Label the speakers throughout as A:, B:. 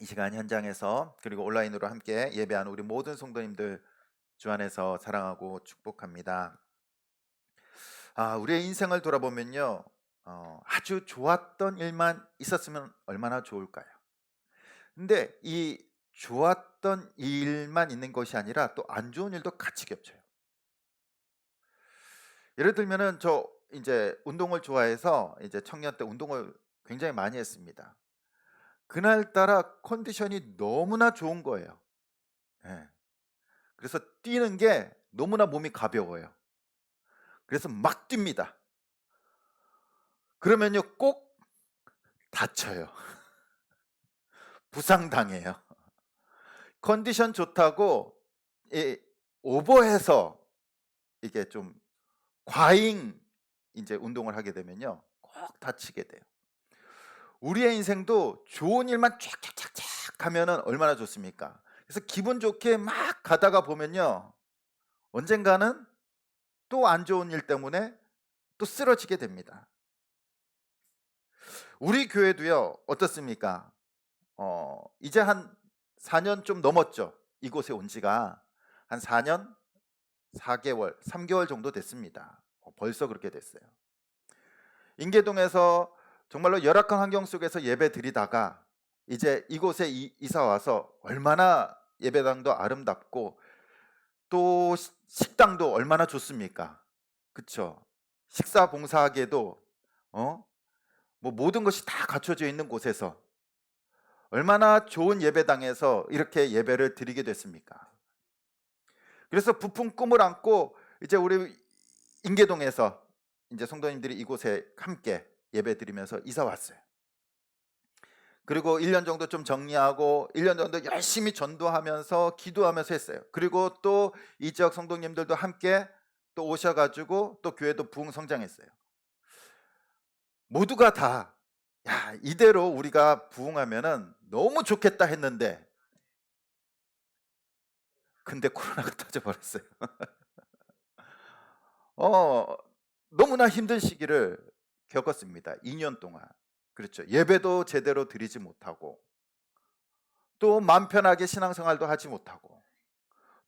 A: 이 시간 현장에서 그리고 온라인으로 함께 예배하는 우리 모든 성도님들 주 안에서 사랑하고 축복합니다. 우리의 인생을 돌아보면요, 아주 좋았던 일만 있었으면 얼마나 좋을까요? 근데 이 좋았던 일만 있는 것이 아니라 또 안 좋은 일도 같이 겹쳐요. 예를 들면은 저 이제 운동을 좋아해서 이제 청년 때 운동을 굉장히 많이 했습니다. 그날따라 컨디션이 너무나 좋은 거예요. 예. 그래서 뛰는 게 너무나 몸이 가벼워요. 그래서 막 뜁니다. 그러면요 꼭 다쳐요. 부상당해요. 컨디션 좋다고 이 오버해서 이게 좀 과잉 인제 운동을 하게 되면요 꼭 다치게 돼요. 우리의 인생도 좋은 일만 쫙쫙쫙쫙 하면은 얼마나 좋습니까? 그래서 기분 좋게 막 가다가 보면요 언젠가는 또 안 좋은 일 때문에 또 쓰러지게 됩니다. 우리 교회도요 어떻습니까? 이제 한 4년 좀 넘었죠. 이곳에 온 지가 한 4년 4 개월, 3 개월 정도 됐습니다. 벌써 그렇게 됐어요. 인계동에서 정말로 열악한 환경 속에서 예배드리다가 이제 이곳에 이사 와서 얼마나 예배당도 아름답고 또 식당도 얼마나 좋습니까? 그쵸? 식사 봉사하기에도 어 뭐 모든 것이 다 갖춰져 있는 곳에서 얼마나 좋은 예배당에서 이렇게 예배를 드리게 됐습니까? 그래서 부푼 꿈을 안고 이제 우리 인계동에서 이제 성도님들이 이곳에 함께 예배드리면서 이사 왔어요. 그리고 1년 정도 좀 정리하고 1년 정도 열심히 전도하면서 기도하면서 했어요. 그리고 또 이 지역 성도님들도 함께 또 오셔 가지고 또 교회도 부흥 성장했어요. 모두가 다 '야 이대로 우리가 부흥하면은 너무 좋겠다.' 했는데 근데 코로나가 터져 버렸어요. 어 너무나 힘든 시기를 겪었습니다. 2년 동안. 그렇죠. 예배도 제대로 드리지 못하고 또 맘 편하게 신앙생활도 하지 못하고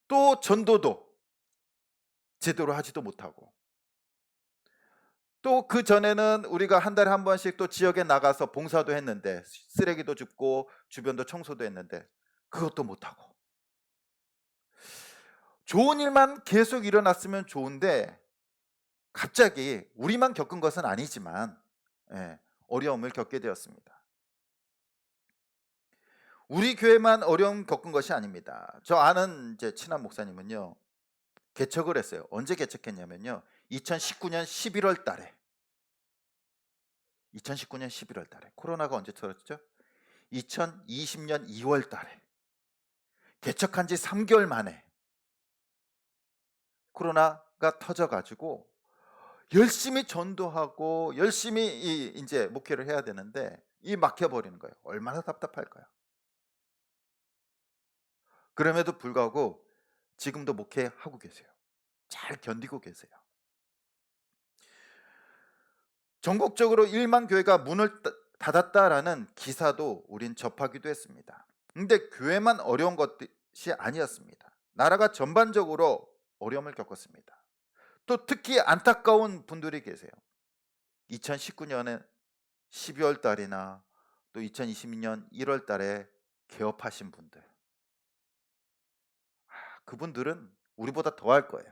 A: 또 전도도 제대로 하지도 못하고 또 그전에는 우리가 한 달에 한 번씩 또 지역에 나가서 봉사도 했는데 쓰레기도 줍고 주변도 청소도 했는데 그것도 못하고 좋은 일만 계속 일어났으면 좋은데 갑자기 우리만 겪은 것은 아니지만 예, 어려움을 겪게 되었습니다. 우리 교회만 어려움 겪은 것이 아닙니다. 저 아는 이제 친한 목사님은요. 개척을 했어요. 언제 개척했냐면요. 2019년 11월 달에. 2019년 11월 달에. 코로나가 언제 터졌죠? 2020년 2월 달에. 개척한 지 3개월 만에 코로나가 터져 가지고 열심히 전도하고 열심히 이 인제 목회를 해야 되는데 이 막혀 버리는 거예요. 얼마나 답답할까요? 그럼에도 불구하고 지금도 목회하고 계세요. 잘 견디고 계세요. 전국적으로 1만 교회가 문을 닫았다라는 기사도 우린 접하기도 했습니다. 근데 교회만 어려운 것이 아니었습니다. 나라가 전반적으로 어려움을 겪었습니다. 또 특히 안타까운 분들이 계세요. 2019년에 12월 달이나 또 2022년 1월 달에 개업하신 분들. 그분들은 우리보다 더 할 거예요.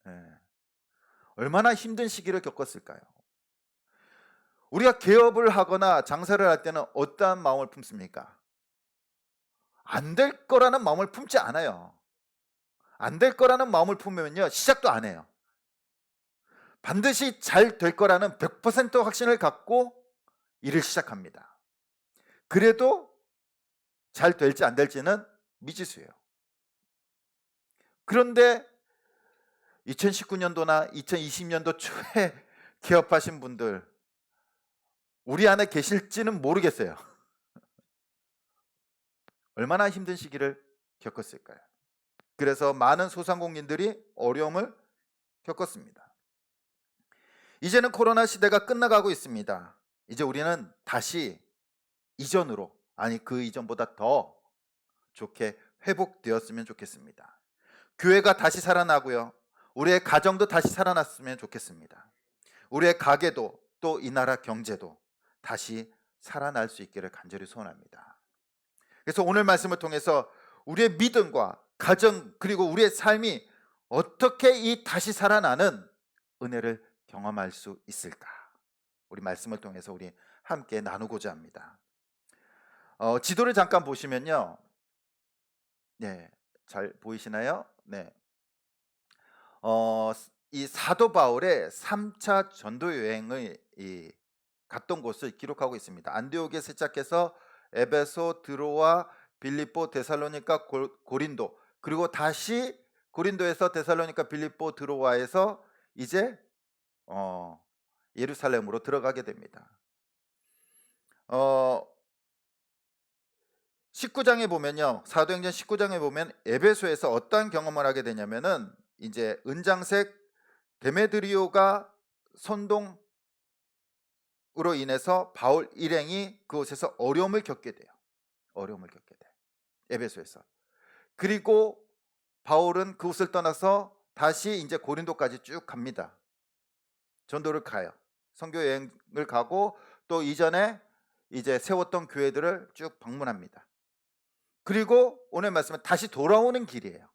A: 예. 얼마나 힘든 시기를 겪었을까요? 우리가 개업을 하거나 장사를 할 때는 어떠한 마음을 품습니까? 안 될 거라는 마음을 품지 않아요. 안 될 거라는 마음을 품으면요 시작도 안 해요. 반드시 잘 될 거라는 100% 확신을 갖고 일을 시작합니다. 그래도 잘 될지 안 될지는 미지수예요. 그런데 2019년도나 2020년도 초에 개업하신 분들 우리 안에 계실지는 모르겠어요. 얼마나 힘든 시기를 겪었을까요? 그래서 많은 소상공인들이 어려움을 겪었습니다. 이제는 코로나 시대가 끝나가고 있습니다. 이제 우리는 다시 이전으로 아니 그 이전보다 더 좋게 회복되었으면 좋겠습니다. 교회가 다시 살아나고요. 우리의 가정도 다시 살아났으면 좋겠습니다. 우리의 가게도 또 이 나라 경제도 다시 살아날 수 있기를 간절히 소원합니다. 그래서 오늘 말씀을 통해서 우리의 믿음과 가정 그리고 우리의 삶이 어떻게 이 다시 살아나는 은혜를 경험할 수 있을까? 우리 말씀을 통해서 우리 함께 나누고자 합니다. 지도를 잠깐 보시면요. 네, 잘 보이시나요? 네. 이 사도 바울의 3차 전도 여행을 갔던 곳을 기록하고 있습니다. 안디옥에 시작해서 에베소, 드로아, 빌립보, 데살로니가, 고린도, 그리고 다시 고린도에서 데살로니가, 빌립보, 드로아에서 이제 예루살렘으로 들어가게 됩니다. 19장에 보면요. 사도행전 19장에 보면 에베소에서 어떠한 경험을 하게 되냐면은 이제 은장색 데메드리오가 선동으로 인해서 바울 일행이 그곳에서 어려움을 겪게 돼요. 어려움을 겪게 돼. 에베소에서. 그리고 바울은 그곳을 떠나서 다시 이제 고린도까지 쭉 갑니다. 전도를 가요. 선교 여행을 가고 또 이전에 이제 세웠던 교회들을 쭉 방문합니다. 그리고 오늘 말씀은 다시 돌아오는 길이에요.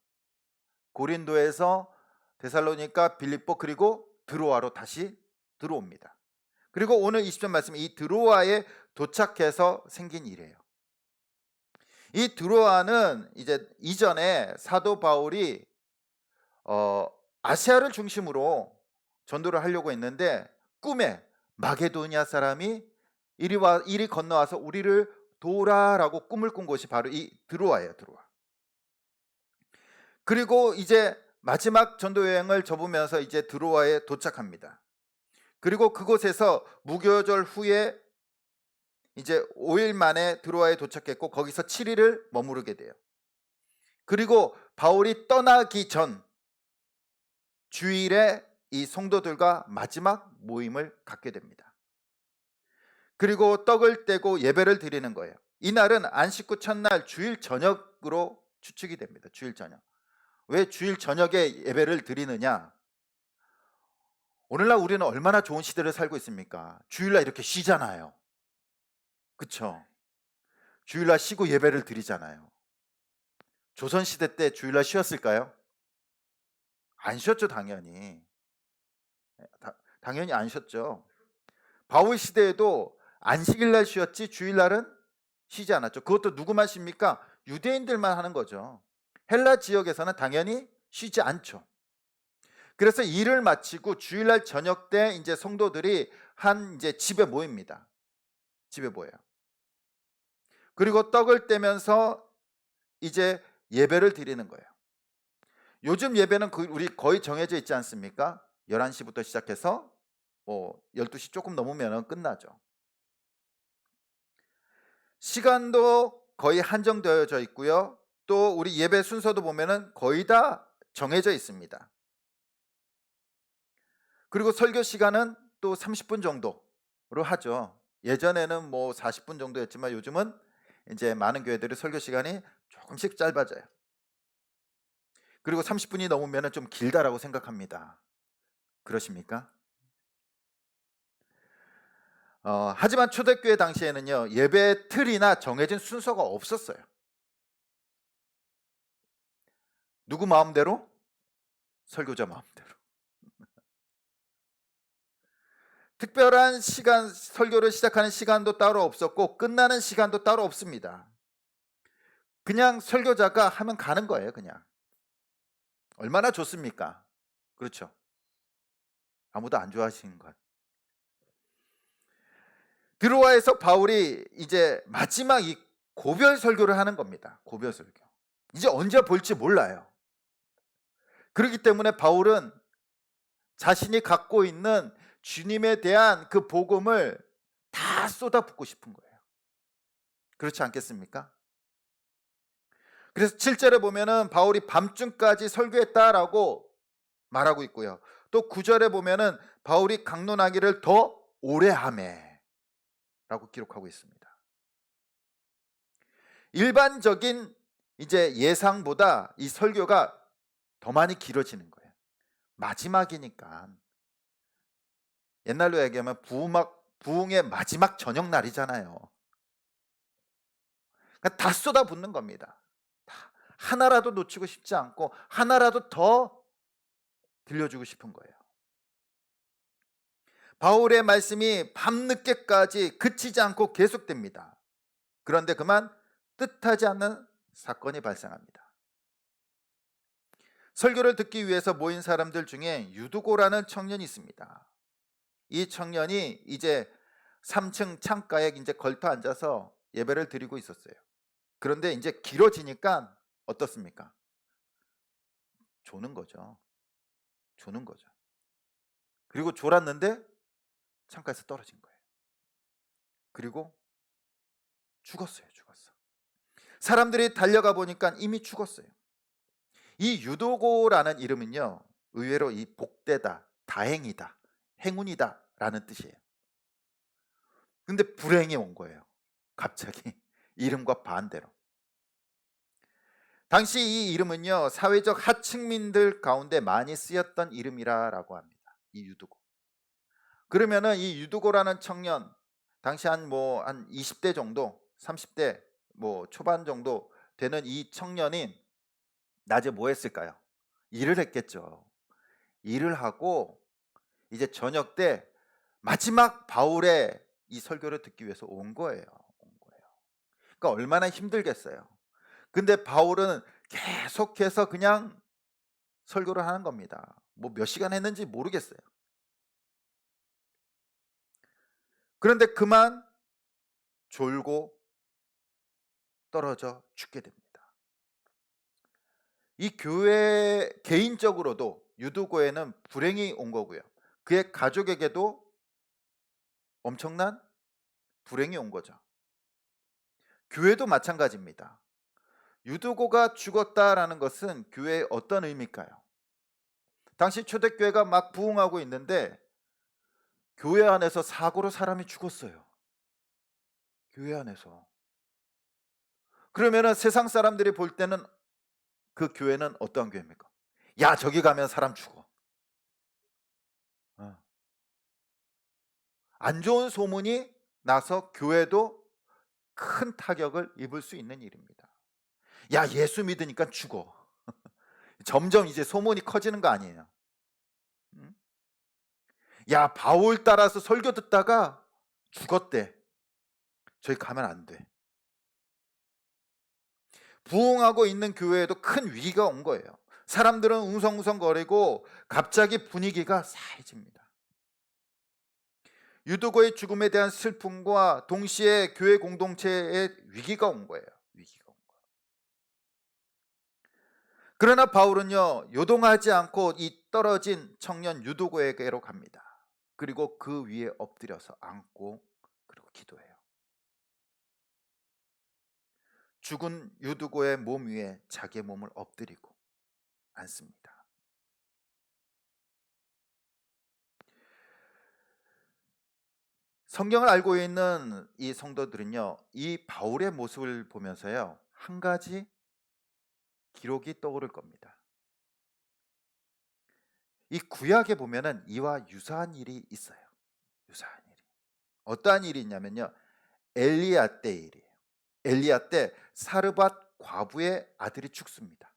A: 고린도에서 데살로니가, 빌립보 그리고 드로아로 다시 들어옵니다. 그리고 오늘 20절 말씀 이 드로아에 도착해서 생긴 일이에요. 이 드로아는 이제 이전에 사도 바울이 아시아를 중심으로 전도를 하려고 했는데 꿈에 마게도니아 사람이 이리 건너와서 우리를 도우라라고 꿈을 꾼 곳이 바로 이 드로아예요. 드로아. 그리고 이제 마지막 전도 여행을 접으면서 이제 드로아에 도착합니다. 그리고 그곳에서 무교절 후에 이제 5일 만에 드로아에 도착했고 거기서 7일을 머무르게 돼요. 그리고 바울이 떠나기 전 주일에 이 성도들과 마지막 모임을 갖게 됩니다. 그리고 떡을 떼고 예배를 드리는 거예요. 이날은 안식 후 첫날 주일 저녁으로 추측이 됩니다. 주일 저녁. 왜 주일 저녁에 예배를 드리느냐? 오늘날 우리는 얼마나 좋은 시대를 살고 있습니까? 주일날 이렇게 쉬잖아요. 그쵸? 주일날 쉬고 예배를 드리잖아요. 조선시대 때 주일날 쉬었을까요? 안 쉬었죠, 당연히. 당연히 안 쉬었죠. 바울 시대에도 안식일날 쉬었지 주일날은 쉬지 않았죠. 그것도 누구만 쉽니까? 유대인들만 하는 거죠. 헬라 지역에서는 당연히 쉬지 않죠. 그래서 일을 마치고 주일날 저녁 때 이제 성도들이 한 이제 집에 모입니다. 집에 모여요. 그리고 떡을 떼면서 이제 예배를 드리는 거예요. 요즘 예배는 우리 거의 정해져 있지 않습니까? 11시부터 시작해서 12시 조금 넘으면 끝나죠. 시간도 거의 한정되어져 있고요. 또 우리 예배 순서도 보면은 거의 다 정해져 있습니다. 그리고 설교 시간은 또 30분 정도로 하죠. 예전에는 40분 정도였지만 요즘은 이제 많은 교회들이 설교 시간이 조금씩 짧아져요. 그리고 30분이 넘으면 좀 길다라고 생각합니다. 그러십니까? 하지만 초대교회 당시에는요, 예배 틀이나 정해진 순서가 없었어요. 누구 마음대로? 설교자 마음대로. 특별한 시간, 설교를 시작하는 시간도 따로 없었고 끝나는 시간도 따로 없습니다. 그냥 설교자가 하면 가는 거예요. 그냥. 얼마나 좋습니까? 그렇죠. 아무도 안 좋아하시는 것. 드로아에서 바울이 이제 마지막 이 고별 설교를 하는 겁니다. 고별 설교. 이제 언제 볼지 몰라요. 그렇기 때문에 바울은 자신이 갖고 있는 주님에 대한 그 복음을 다 쏟아붓고 싶은 거예요. 그렇지 않겠습니까? 그래서 7절에 보면은 바울이 밤중까지 설교했다라고 말하고 있고요. 또 9절에 보면은 바울이 강론하기를 더 오래 하매 라고 기록하고 있습니다. 일반적인 이제 예상보다 이 설교가 더 많이 길어지는 거예요. 마지막이니까. 옛날로 얘기하면 부흥의 마지막 저녁 날이잖아요. 그러니까 다 쏟아붓는 겁니다. 하나라도 놓치고 싶지 않고 하나라도 더 들려주고 싶은 거예요. 바울의 말씀이 밤늦게까지 그치지 않고 계속됩니다. 그런데 그만 뜻하지 않는 사건이 발생합니다. 설교를 듣기 위해서 모인 사람들 중에 유두고라는 청년이 있습니다. 이 청년이 이제 3층 창가에 이제 걸터 앉아서 예배를 드리고 있었어요. 그런데 이제 길어지니까 어떻습니까? 조는 거죠. 조는 거죠. 그리고 졸았는데 창가에서 떨어진 거예요. 그리고 죽었어요. 사람들이 달려가 보니까 이미 죽었어요. 이 유도고라는 이름은요, 의외로 이 복되다, 다행이다, 행운이다 라는 뜻이에요. 근데 불행이 온 거예요. 갑자기 이름과 반대로. 당시 이 이름은요, 사회적 하층민들 가운데 많이 쓰였던 이름이라고 합니다. 이 유두고. 그러면은 이 유두고라는 청년, 당시 한 20대 정도, 30대 초반 정도 되는 이 청년이 낮에 뭐 했을까요? 일을 했겠죠. 일을 하고 이제 저녁 때 마지막 바울의 이 설교를 듣기 위해서 온 거예요. 그러니까 얼마나 힘들겠어요. 근데 바울은 계속해서 그냥 설교를 하는 겁니다. 몇 시간 했는지 모르겠어요. 그런데 그만 졸고 떨어져 죽게 됩니다. 이 교회 개인적으로도 유두고에는 불행이 온 거고요. 그의 가족에게도 엄청난 불행이 온 거죠. 교회도 마찬가지입니다. 유두고가 죽었다라는 것은 교회의 어떤 의미일까요? 당시 초대교회가 막 부흥하고 있는데 교회 안에서 사고로 사람이 죽었어요. 교회 안에서. 그러면은 세상 사람들이 볼 때는 그 교회는 어떤 교회입니까? 야, 저기 가면 사람 죽어. 안 좋은 소문이 나서 교회도 큰 타격을 입을 수 있는 일입니다. 야, 예수 믿으니까 죽어. 점점 이제 소문이 커지는 거 아니에요. 야, 바울 따라서 설교 듣다가 죽었대. 저기 가면 안 돼. 부흥하고 있는 교회에도 큰 위기가 온 거예요. 사람들은 웅성웅성거리고 갑자기 분위기가 싸해집니다. 유두고의 죽음에 대한 슬픔과 동시에 교회 공동체에 위기가 온 거예요. 그러나 바울은요, 요동하지 않고 이 떨어진 청년 유두고에게로 갑니다. 그리고 그 위에 엎드려서 앉고 그리고 기도해요. 죽은 유두고의 몸 위에 자기의 몸을 엎드리고 앉습니다. 성경을 알고 있는 이 성도들은요, 이 바울의 모습을 보면서요, 한 가지 기록이 떠오를 겁니다. 이 구약에 보면은 이와 유사한 일이 있어요. 유사한 일이. 어떠한 일이 있냐면요, 엘리야 때 일이에요. 엘리야 때 사르밧 과부의 아들이 죽습니다.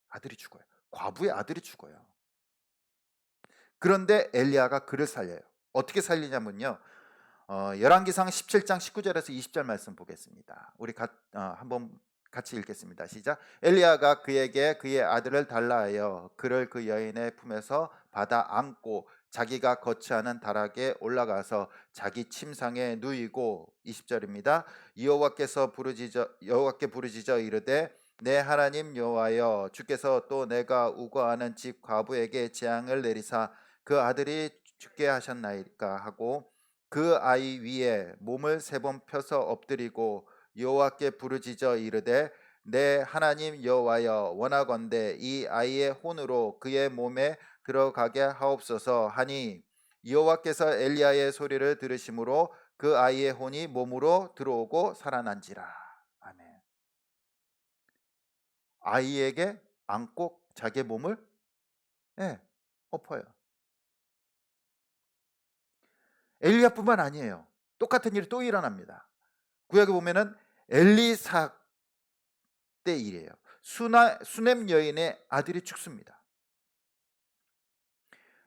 A: 아들이 죽어요. 과부의 아들이 죽어요. 그런데 엘리야가 그를 살려요. 어떻게 살리냐면요, 열왕기상 17장 19절에서 20절 말씀 보겠습니다. 우리 한번 같이 읽겠습니다. 시작. 엘리야가 그에게 그의 아들을 달라 하여 그를 그 여인의 품에서 받아 안고 자기가 거처하는 다락에 올라가서 자기 침상에 누이고, 20절입니다. 여호와께 부르짖어 이르되 내 하나님 여호와여, 주께서 또 내가 우거하는 집 과부에게 재앙을 내리사 그 아들이 죽게 하셨나이까 하고 그 아이 위에 몸을 3번 펴서 엎드리고 여호와께 부르짖어 이르되 내 하나님 여호와여, 원하건대 이 아이의 혼으로 그의 몸에 들어가게 하옵소서 하니 여호와께서 엘리야의 소리를 들으심으로 그 아이의 혼이 몸으로 들어오고 살아난지라. 아멘. 아이에게 안고 자기의 몸을 엎어요. 엘리야뿐만 아니에요. 똑같은 일이 또 일어납니다. 구약에 보면은 엘리사 때 일이에요. 수넴 여인의 아들이 죽습니다.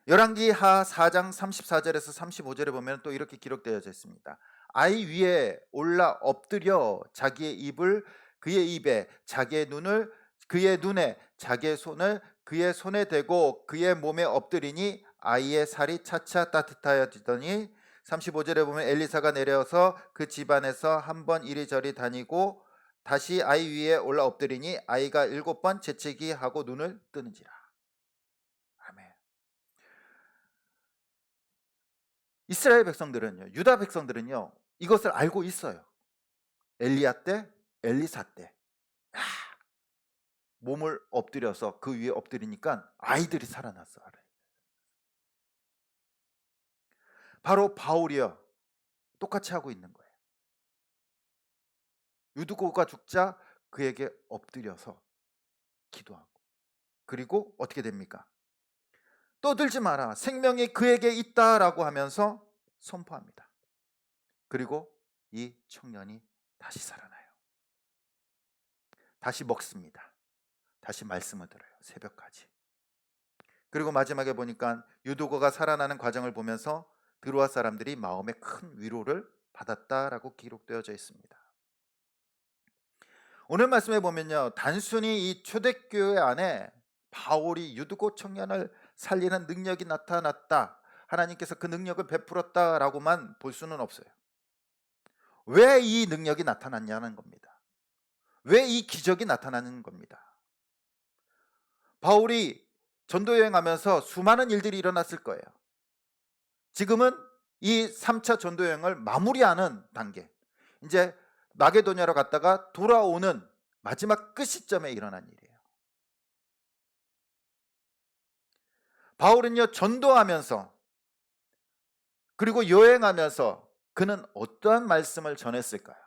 A: 열왕기하 4장 34절에서 35절에 보면 또 이렇게 기록되어져 있습니다. 아이 위에 올라 엎드려 자기의 입을 그의 입에, 자기의 눈을 그의 눈에, 자기의 손을 그의 손에 대고 그의 몸에 엎드리니 아이의 살이 차차 따뜻하여지더니 35절에 보면 엘리사가 내려서 그 집안에서 한 번 이리저리 다니고 다시 아이 위에 올라 엎드리니 아이가 7번 재채기 하고 눈을 뜨는지라. 아멘. 이스라엘 백성들은요, 유다 백성들은요, 이것을 알고 있어요. 엘리야 때, 엘리사 때 몸을 엎드려서 그 위에 엎드리니까 아이들이 살아났어. 바로 바울이요, 똑같이 하고 있는 거예요. 유두고가 죽자 그에게 엎드려서 기도하고, 그리고 어떻게 됩니까? 떠들지 마라, 생명이 그에게 있다라고 하면서 선포합니다. 그리고 이 청년이 다시 살아나요. 다시 먹습니다. 다시 말씀을 들어요. 새벽까지. 그리고 마지막에 보니까 유두고가 살아나는 과정을 보면서 드로아 사람들이 마음에 큰 위로를 받았다라고 기록되어져 있습니다. 오늘 말씀에 보면요, 단순히 이 초대교회 안에 바울이 유두고 청년을 살리는 능력이 나타났다, 하나님께서 그 능력을 베풀었다라고만 볼 수는 없어요. 왜 이 능력이 나타났냐는 겁니다. 왜 이 기적이 나타나는 겁니다. 바울이 전도 여행하면서 수많은 일들이 일어났을 거예요. 지금은 이 3차 전도 여행을 마무리하는 단계, 이제 마게도냐로 갔다가 돌아오는 마지막 끝 시점에 일어난 일이에요. 바울은요, 전도하면서 그리고 여행하면서 그는 어떠한 말씀을 전했을까요?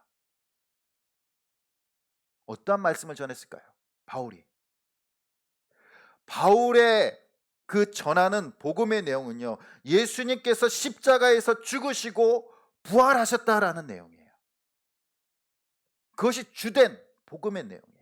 A: 어떠한 말씀을 전했을까요? 바울의 그 전하는 복음의 내용은요, 예수님께서 십자가에서 죽으시고 부활하셨다라는 내용이에요. 그것이 주된 복음의 내용이에요.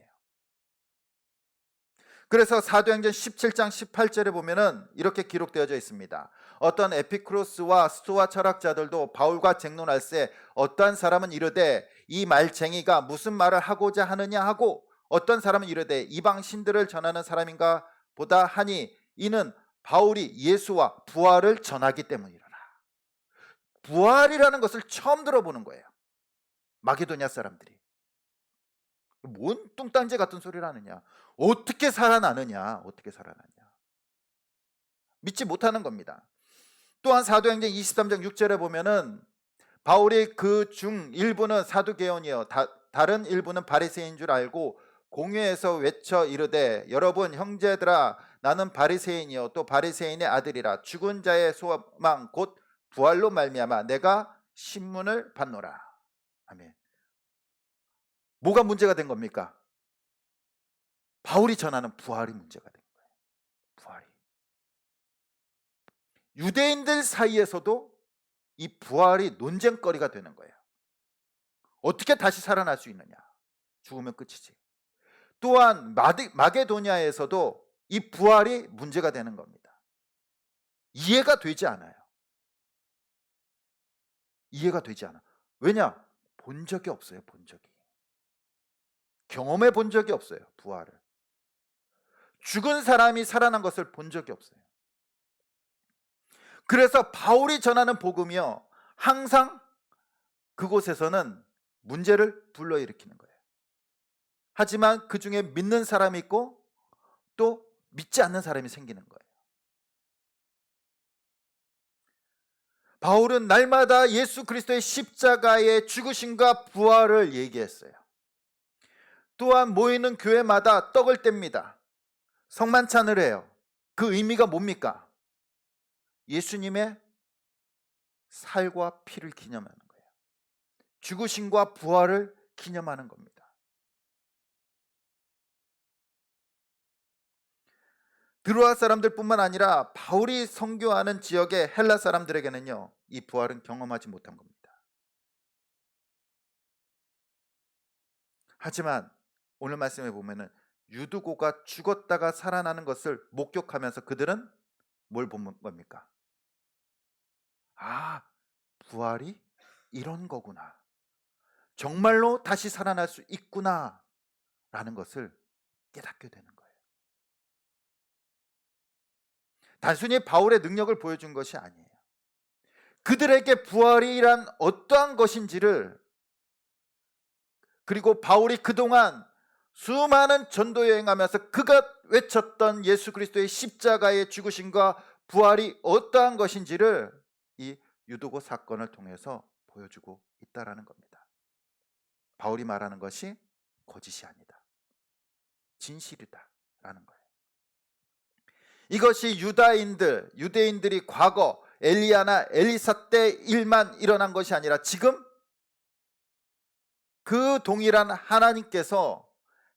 A: 그래서 사도행전 17장 18절에 보면은 이렇게 기록되어져 있습니다. 어떤 에피크로스와 스토아 철학자들도 바울과 쟁론할세 어떤 사람은 이르되 이 말쟁이가 무슨 말을 하고자 하느냐 하고, 어떤 사람은 이르되 이방 신들을 전하는 사람인가 보다 하니 이는 바울이 예수와 부활을 전하기 때문이라. 부활이라는 것을 처음 들어보는 거예요, 마게도냐 사람들이. 뭔 뚱딴지 같은 소리를 하느냐, 어떻게 살아나느냐, 믿지 못하는 겁니다. 또한 사도행전 23장 6절에 보면은 바울이 그 중 일부는 사두개인이요 다른 일부는 바리새인 줄 알고 공회에서 외쳐 이르되 여러분 형제들아, 나는 바리새인이요 또 바리새인의 아들이라. 죽은 자의 소망 곧 부활로 말미암아 내가 신문을 받노라. 아멘. 뭐가 문제가 된 겁니까? 바울이 전하는 부활이 문제가 된 거예요. 부활이. 유대인들 사이에서도 이 부활이 논쟁거리가 되는 거예요. 어떻게 다시 살아날 수 있느냐? 죽으면 끝이지. 또한 마게도냐에서도 이 부활이 문제가 되는 겁니다. 이해가 되지 않아요. 왜냐? 본 적이 없어요. 경험해 본 적이 없어요. 부활을. 죽은 사람이 살아난 것을 본 적이 없어요. 그래서 바울이 전하는 복음이요, 항상 그곳에서는 문제를 불러일으키는 거예요. 하지만 그 중에 믿는 사람이 있고 또 믿지 않는 사람이 생기는 거예요. 바울은 날마다 예수 그리스도의 십자가의 죽으심과 부활을 얘기했어요. 또한 모이는 교회마다 떡을 뗍니다. 성만찬을 해요. 그 의미가 뭡니까? 예수님의 살과 피를 기념하는 거예요. 죽으심과 부활을 기념하는 겁니다. 드로아 사람들뿐만 아니라 바울이 선교하는 지역의 헬라 사람들에게는요, 이 부활은 경험하지 못한 겁니다. 하지만 오늘 말씀에 보면은 유두고가 죽었다가 살아나는 것을 목격하면서 그들은 뭘 본 겁니까? 아, 부활이 이런 거구나. 정말로 다시 살아날 수 있구나. 라는 것을 깨닫게 되는 거예요. 단순히 바울의 능력을 보여준 것이 아니에요. 그들에게 부활이란 어떠한 것인지를, 그리고 바울이 그동안 수많은 전도 여행하면서 그가 외쳤던 예수 그리스도의 십자가의 죽으심과 부활이 어떠한 것인지를 이 유두고 사건을 통해서 보여주고 있다라는 겁니다. 바울이 말하는 것이 거짓이 아니다, 진실이다라는 거예요. 이것이 유대인들이 과거 엘리야나 엘리사 때 일만 일어난 것이 아니라 지금 그 동일한 하나님께서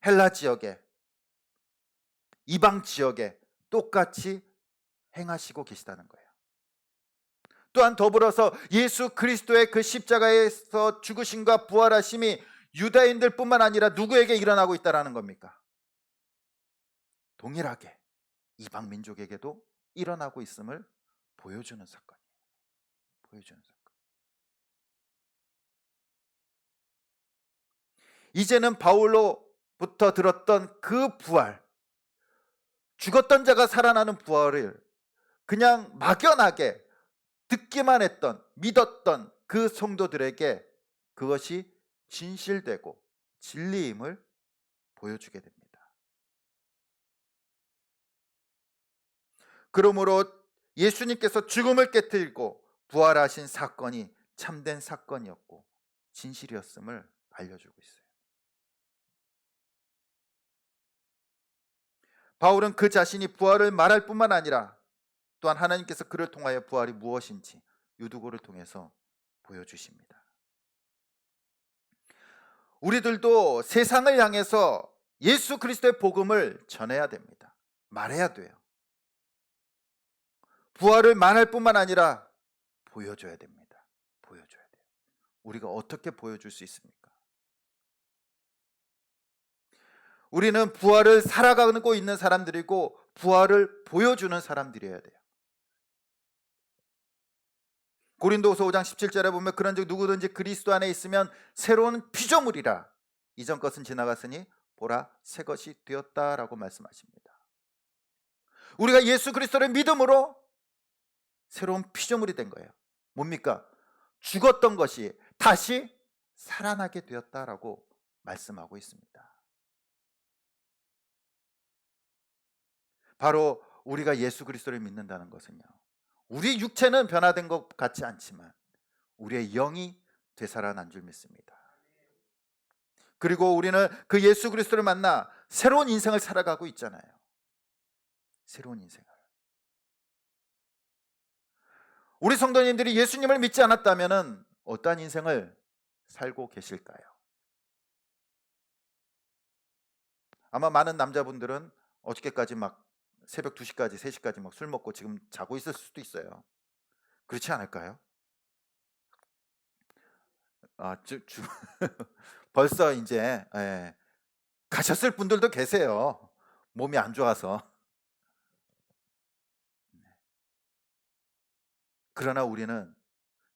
A: 헬라 지역에, 이방 지역에 똑같이 행하시고 계시다는 거예요. 또한 더불어서 예수 그리스도의 그 십자가에서 죽으심과 부활하심이 유다인들뿐만 아니라 누구에게 일어나고 있다라는 겁니까? 동일하게 이방 민족에게도 일어나고 있음을 보여주는 사건이에요. 보여주는 사건. 이제는 바울로부터 들었던 그 부활, 죽었던 자가 살아나는 부활을 그냥 막연하게 듣기만 했던, 믿었던 그 성도들에게 그것이 진실되고 진리임을 보여주게 됩니다. 그러므로 예수님께서 죽음을 깨뜨리고 부활하신 사건이 참된 사건이었고 진실이었음을 알려주고 있어요. 바울은 그 자신이 부활을 말할 뿐만 아니라 또한 하나님께서 그를 통하여 부활이 무엇인지 유두고를 통해서 보여주십니다. 우리들도 세상을 향해서 예수 그리스도의 복음을 전해야 됩니다. 말해야 돼요. 부활을 말할 뿐만 아니라 보여줘야 됩니다. 보여줘야 돼요. 우리가 어떻게 보여줄 수 있습니까? 우리는 부활을 살아가고 있는 사람들이고 부활을 보여주는 사람들이어야 돼요. 고린도후서 5장 17절에 보면 그런즉 누구든지 그리스도 안에 있으면 새로운 피조물이라, 이전 것은 지나갔으니 보라 새 것이 되었다라고 말씀하십니다. 우리가 예수 그리스도를 믿음으로 새로운 피조물이 된 거예요. 뭡니까? 죽었던 것이 다시 살아나게 되었다라고 말씀하고 있습니다. 바로 우리가 예수 그리스도를 믿는다는 것은요, 우리 육체는 변화된 것 같지 않지만 우리의 영이 되살아난 줄 믿습니다. 그리고 우리는 그 예수 그리스도를 만나 새로운 인생을 살아가고 있잖아요. 새로운 인생을. 우리 성도님들이 예수님을 믿지 않았다면 어떠한 인생을 살고 계실까요? 아마 많은 남자분들은 어저께까지 막 새벽 2시까지 3시까지 막 술 먹고 지금 자고 있을 수도 있어요. 그렇지 않을까요? 벌써 이제 가셨을 분들도 계세요. 몸이 안 좋아서. 그러나 우리는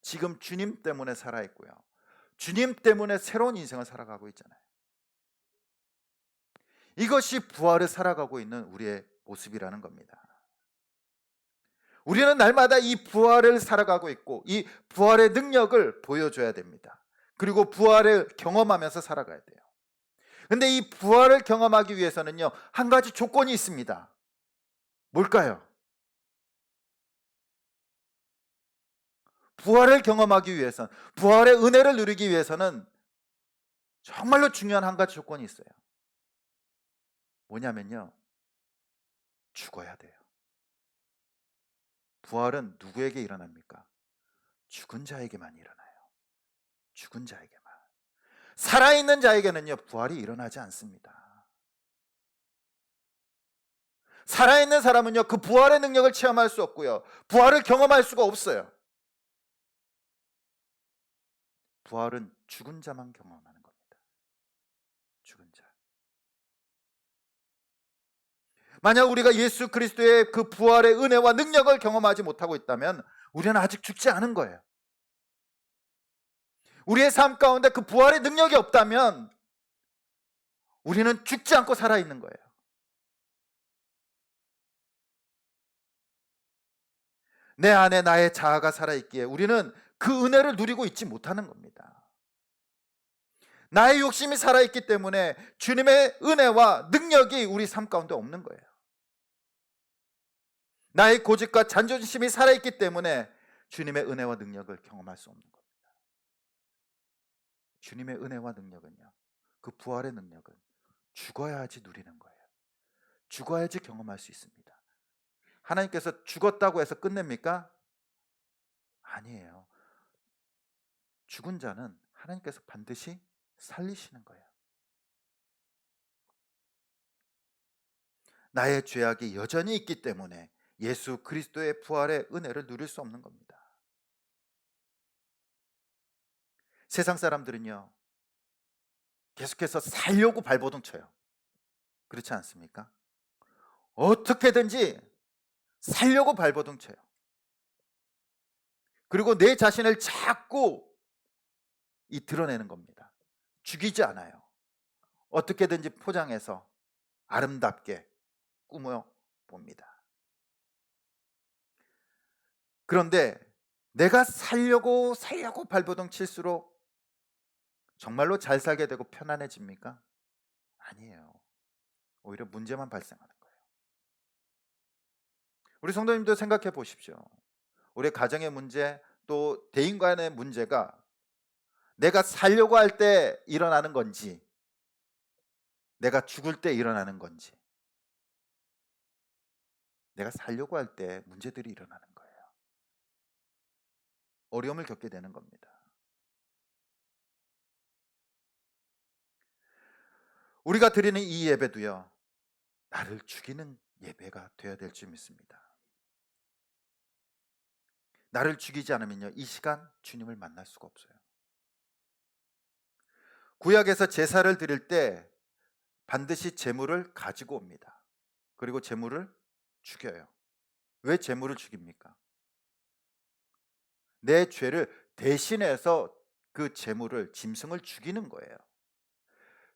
A: 지금 주님 때문에 살아있고요, 주님 때문에 새로운 인생을 살아가고 있잖아요. 이것이 부활을 살아가고 있는 우리의 모습이라는 겁니다. 우리는 날마다 이 부활을 살아가고 있고 이 부활의 능력을 보여줘야 됩니다. 그리고 부활을 경험하면서 살아가야 돼요. 근데 이 부활을 경험하기 위해서는요, 한 가지 조건이 있습니다. 뭘까요? 부활을 경험하기 위해서는, 부활의 은혜를 누리기 위해서는 정말로 중요한 한 가지 조건이 있어요. 뭐냐면요, 죽어야 돼요. 부활은 누구에게 일어납니까? 죽은 자에게만 일어나요. 죽은 자에게만. 살아있는 자에게는요, 부활이 일어나지 않습니다. 살아있는 사람은요, 그 부활의 능력을 체험할 수 없고요, 부활을 경험할 수가 없어요. 부활은 죽은 자만 경험하는 겁니다. 죽은 자. 만약 우리가 예수 그리스도의 그 부활의 은혜와 능력을 경험하지 못하고 있다면 우리는 아직 죽지 않은 거예요. 우리의 삶 가운데 그 부활의 능력이 없다면 우리는 죽지 않고 살아있는 거예요. 내 안에 나의 자아가 살아있기에 우리는 그 은혜를 누리고 있지 못하는 겁니다. 나의 욕심이 살아있기 때문에 주님의 은혜와 능력이 우리 삶 가운데 없는 거예요. 나의 고집과 자존심이 살아있기 때문에 주님의 은혜와 능력을 경험할 수 없는 겁니다. 주님의 은혜와 능력은요, 그 부활의 능력은 죽어야지 누리는 거예요. 죽어야지 경험할 수 있습니다. 하나님께서 죽었다고 해서 끝냅니까? 아니에요. 죽은 자는 하나님께서 반드시 살리시는 거예요. 나의 죄악이 여전히 있기 때문에 예수 그리스도의 부활의 은혜를 누릴 수 없는 겁니다. 세상 사람들은요, 계속해서 살려고 발버둥 쳐요. 그렇지 않습니까? 어떻게든지 살려고 발버둥 쳐요. 그리고 내 자신을 자꾸 드러내는 겁니다. 죽이지 않아요. 어떻게든지 포장해서 아름답게 꾸며 봅니다. 그런데 내가 살려고 발버둥 칠수록 정말로 잘 살게 되고 편안해집니까? 아니에요. 오히려 문제만 발생하는 거예요. 우리 성도님도 생각해 보십시오. 우리 가정의 문제, 또 대인 간의 문제가 내가 살려고 할 때 일어나는 건지, 내가 죽을 때 일어나는 건지. 내가 살려고 할 때 문제들이 일어나는 거예요. 어려움을 겪게 되는 겁니다. 우리가 드리는 이 예배도요, 나를 죽이는 예배가 되어야 될 줄 믿습니다. 나를 죽이지 않으면요, 이 시간 주님을 만날 수가 없어요. 구약에서 제사를 드릴 때 반드시 제물을 가지고 옵니다. 그리고 제물을 죽여요. 왜 제물을 죽입니까? 내 죄를 대신해서 그 제물을, 짐승을 죽이는 거예요.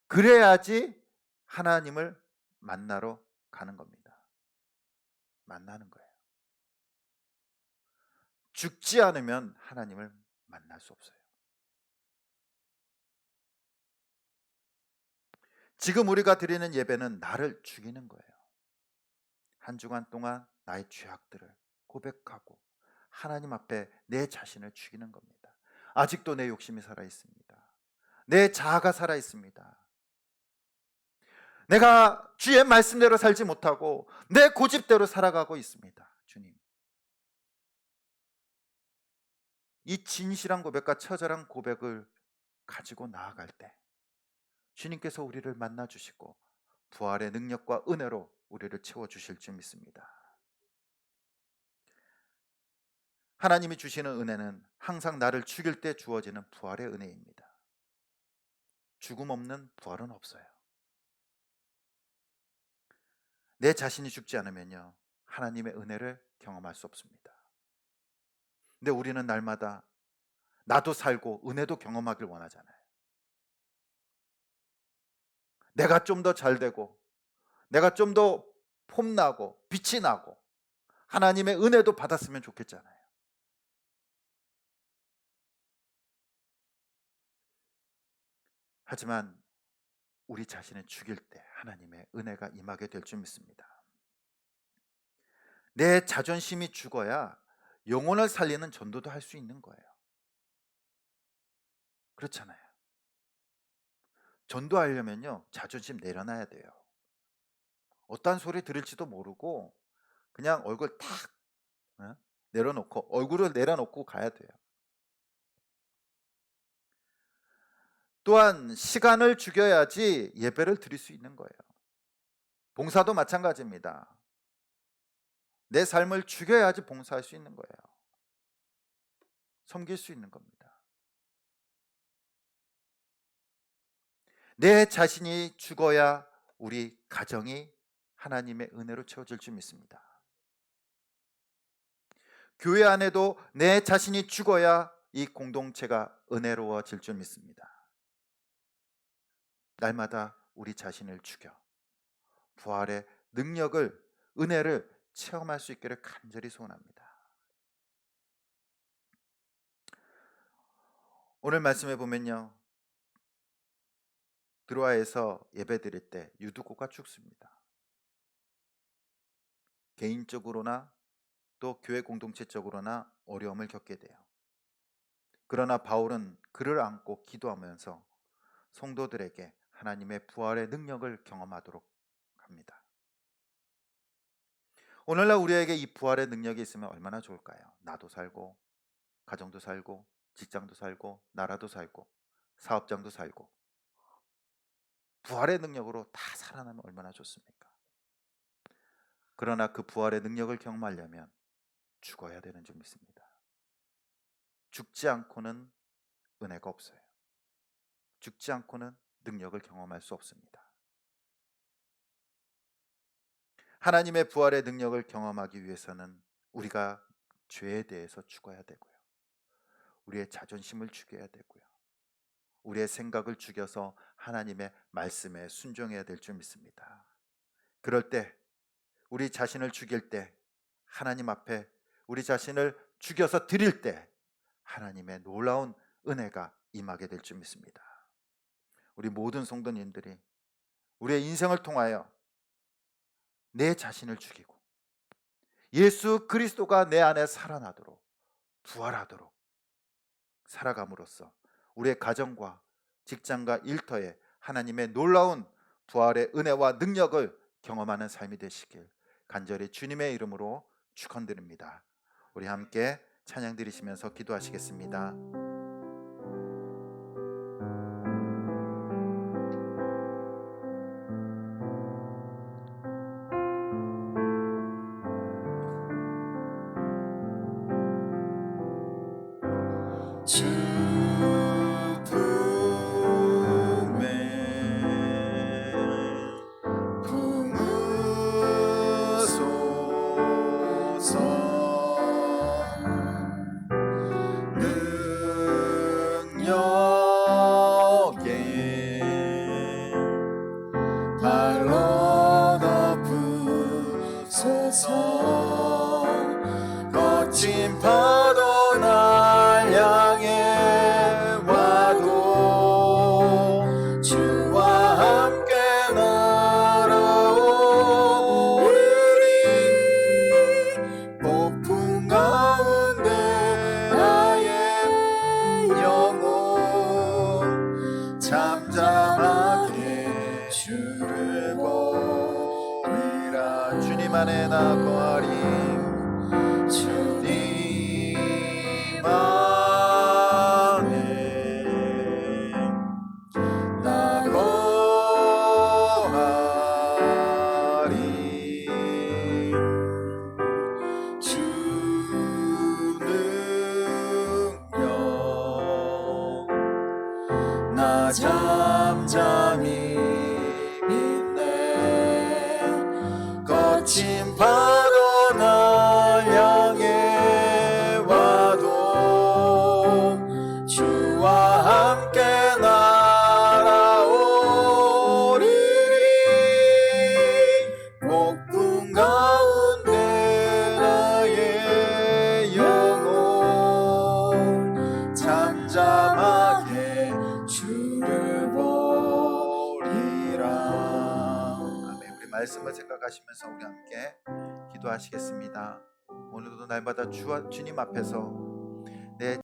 A: 그래야지 하나님을 만나러 가는 겁니다. 만나는 거예요. 죽지 않으면 하나님을 만날 수 없어요. 지금 우리가 드리는 예배는 나를 죽이는 거예요. 한 주간 동안 나의 죄악들을 고백하고 하나님 앞에 내 자신을 죽이는 겁니다. 아직도 내 욕심이 살아 있습니다. 내 자아가 살아 있습니다. 내가 주의 말씀대로 살지 못하고 내 고집대로 살아가고 있습니다. 주님, 이 진실한 고백과 처절한 고백을 가지고 나아갈 때 주님께서 우리를 만나 주시고 부활의 능력과 은혜로 우리를 채워 주실 줄 믿습니다. 하나님이 주시는 은혜는 항상 나를 죽일 때 주어지는 부활의 은혜입니다. 죽음 없는 부활은 없어요. 내 자신이 죽지 않으면요, 하나님의 은혜를 경험할 수 없습니다. 근데 우리는 날마다 나도 살고 은혜도 경험하길 원하잖아요. 내가 좀 더 잘 되고, 내가 좀 더 폼나고 빛이 나고 하나님의 은혜도 받았으면 좋겠잖아요. 하지만 우리 자신을 죽일 때 하나님의 은혜가 임하게 될 줄 믿습니다. 내 자존심이 죽어야 영혼을 살리는 전도도 할 수 있는 거예요. 그렇잖아요. 전도하려면요, 자존심 내려놔야 돼요. 어떤 소리 들을지도 모르고 그냥 얼굴 탁 내려놓고, 얼굴을 내려놓고 가야 돼요. 또한 시간을 죽여야지 예배를 드릴 수 있는 거예요. 봉사도 마찬가지입니다. 내 삶을 죽여야지 봉사할 수 있는 거예요. 섬길 수 있는 겁니다. 내 자신이 죽어야 우리 가정이 하나님의 은혜로 채워질 줄 믿습니다. 교회 안에도 내 자신이 죽어야 이 공동체가 은혜로워질 줄 믿습니다. 날마다 우리 자신을 죽여 부활의 능력을, 은혜를 체험할 수 있기를 간절히 소원합니다. 오늘 말씀에 보면요, 드로아에서 예배 드릴 때 유두고가 죽습니다. 개인적으로나 또 교회 공동체적으로나 어려움을 겪게 돼요. 그러나 바울은 그를 안고 기도하면서 성도들에게 하나님의 부활의 능력을 경험하도록 합니다. 오늘날 우리에게 이 부활의 능력이 있으면 얼마나 좋을까요? 나도 살고, 가정도 살고, 직장도 살고, 나라도 살고, 사업장도 살고, 부활의 능력으로 다 살아나면 얼마나 좋습니까? 그러나 그 부활의 능력을 경험하려면 죽어야 되는 줄 믿습니다. 죽지 않고는 은혜가 없어요. 죽지 않고는 능력을 경험할 수 없습니다. 하나님의 부활의 능력을 경험하기 위해서는 우리가 죄에 대해서 죽어야 되고요, 우리의 자존심을 죽여야 되고요, 우리의 생각을 죽여서 하나님의 말씀에 순종해야 될 줄 믿습니다. 그럴 때, 우리 자신을 죽일 때, 하나님 앞에 우리 자신을 죽여서 드릴 때 하나님의 놀라운 은혜가 임하게 될 줄 믿습니다. 우리 모든 성도님들이 우리의 인생을 통하여 내 자신을 죽이고 예수 그리스도가 내 안에 살아나도록, 부활하도록 살아감으로써 우리의 가정과 직장과 일터에 하나님의 놀라운 부활의 은혜와 능력을 경험하는 삶이 되시길 간절히 주님의 이름으로 축원드립니다. 우리 함께 찬양 드리시면서 기도하시겠습니다.
B: 거친 파도 날 향해 와도 주와 함께 날아오리니 폭풍 가운데 나의 영혼 잠잠하게 주를 보리라.
A: 주님 안에 나 거하리,
B: 주님 안에 나 거하리. 주 능력 나 잠잠히 믿네. 거친 파도 날 향해 와도 주와 함께 날아오리니 폭풍 가운데 나의 영혼 잠잠하게 주를 보리라.
A: 아멘. 우리 말씀을 생각하시면서 우리 함께 기도하시겠습니다. 오늘도 날마다 주님 앞에서 내